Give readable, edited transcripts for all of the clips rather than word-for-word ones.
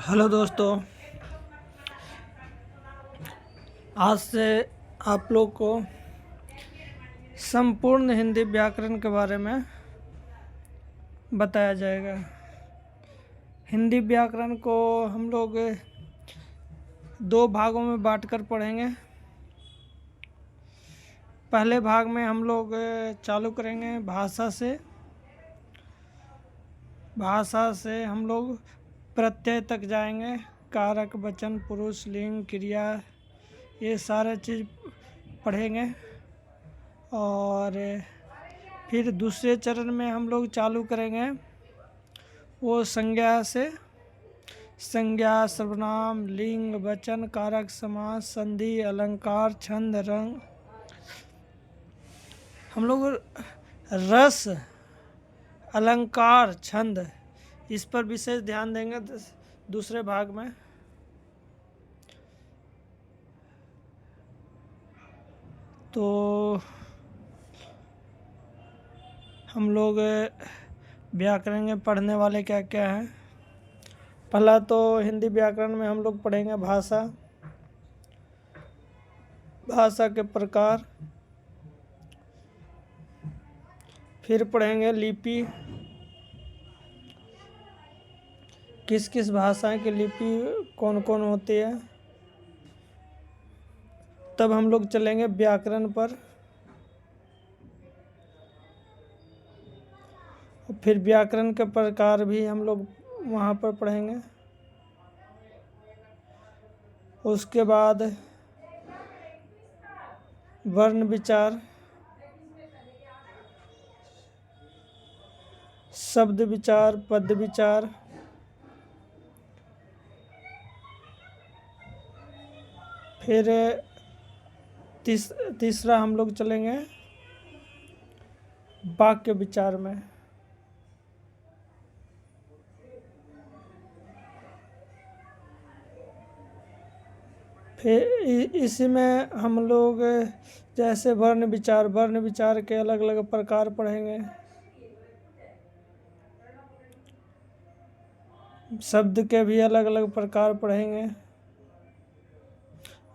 Hello दोस्तों, आज से आप लोग को संपूर्ण हिंदी व्याकरण के बारे में बताया जाएगा। हिंदी व्याकरण को हम लोग दो भागों में बांटकर पढ़ेंगे। पहले भाग में हम लोग चालू करेंगे भाषा से हम लोग प्रत्यय तक जाएंगे। कारक, वचन, पुरुष, लिंग, क्रिया, ये सारे चीज़ पढ़ेंगे। और फिर दूसरे चरण में हम लोग चालू करेंगे वो संज्ञा से। संज्ञा, सर्वनाम, लिंग, वचन, कारक, समास, संधि, अलंकार, छंद, रंग। हम लोग रस, अलंकार, छंद, इस पर विशेष ध्यान देंगे दूसरे भाग में। तो हम लोग व्याकरण में पढ़ने वाले क्या क्या हैं। पहला तो हिंदी व्याकरण में हम लोग पढ़ेंगे भाषा के प्रकार। फिर पढ़ेंगे लिपि, किस किस भाषा की लिपि कौन कौन होती है। तब हम लोग चलेंगे व्याकरण पर। फिर व्याकरण के प्रकार भी हम लोग वहाँ पर पढ़ेंगे। उसके बाद वर्ण विचार, शब्द विचार, पद विचार। फिर तीसरा हम लोग चलेंगे वाक्य विचार में। फिर इसी में हम लोग जैसे वर्ण विचार के अलग अलग प्रकार पढ़ेंगे। शब्द के भी अलग अलग प्रकार पढ़ेंगे,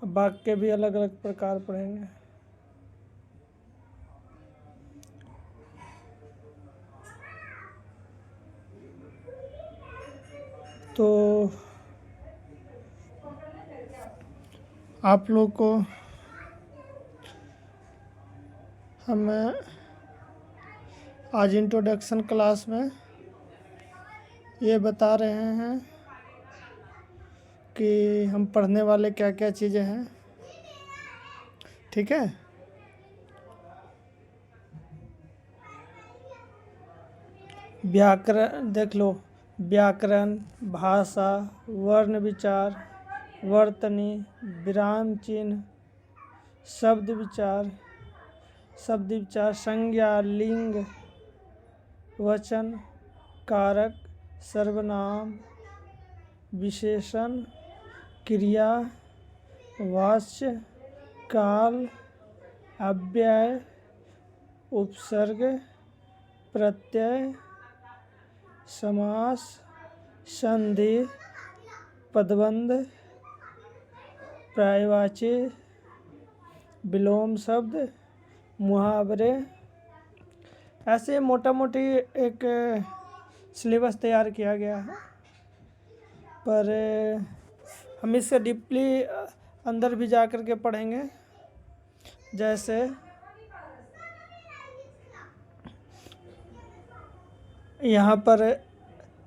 वाक्य के भी अलग अलग प्रकार पढ़ेंगे। तो आप लोग को हम आज इंट्रोडक्शन क्लास में ये बता रहे हैं कि हम पढ़ने वाले क्या क्या चीज़ें हैं। ठीक है। व्याकरण देख लो। व्याकरण, भाषा, वर्ण विचार, वर्तनी, विराम चिन्ह, शब्द विचार, संज्ञा, लिंग, वचन, कारक, सर्वनाम, विशेषण, क्रिया, वाच्य, काल, अव्यय, उपसर्ग, प्रत्यय, समास, संधि, पदबंध, पर्यायवाची, विलोम शब्द, मुहावरे। ऐसे मोटा मोटी एक सिलेबस तैयार किया गया है। पर हम इससे डीपली अंदर भी जा कर के पढ़ेंगे। जैसे यहाँ पर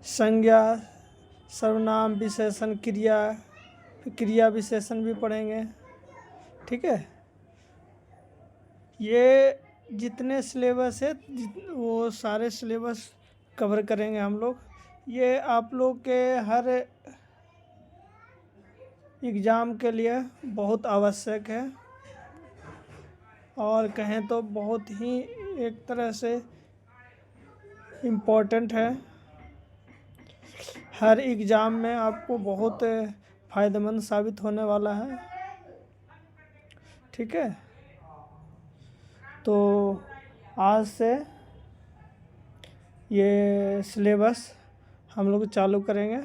संज्ञा, सर्वनाम, विशेषण, क्रिया विशेषण भी पढ़ेंगे। ठीक है। ये जितने सिलेबस है वो सारे सिलेबस कवर करेंगे हम लोग। ये आप लोग के हर एग्ज़ाम के लिए बहुत आवश्यक है, और कहें तो बहुत ही एक तरह से इम्पोर्टेंट है। हर एग्ज़ाम में आपको बहुत फ़ायदेमंद साबित होने वाला है। ठीक है। तो आज से ये सिलेबस हम लोग चालू करेंगे।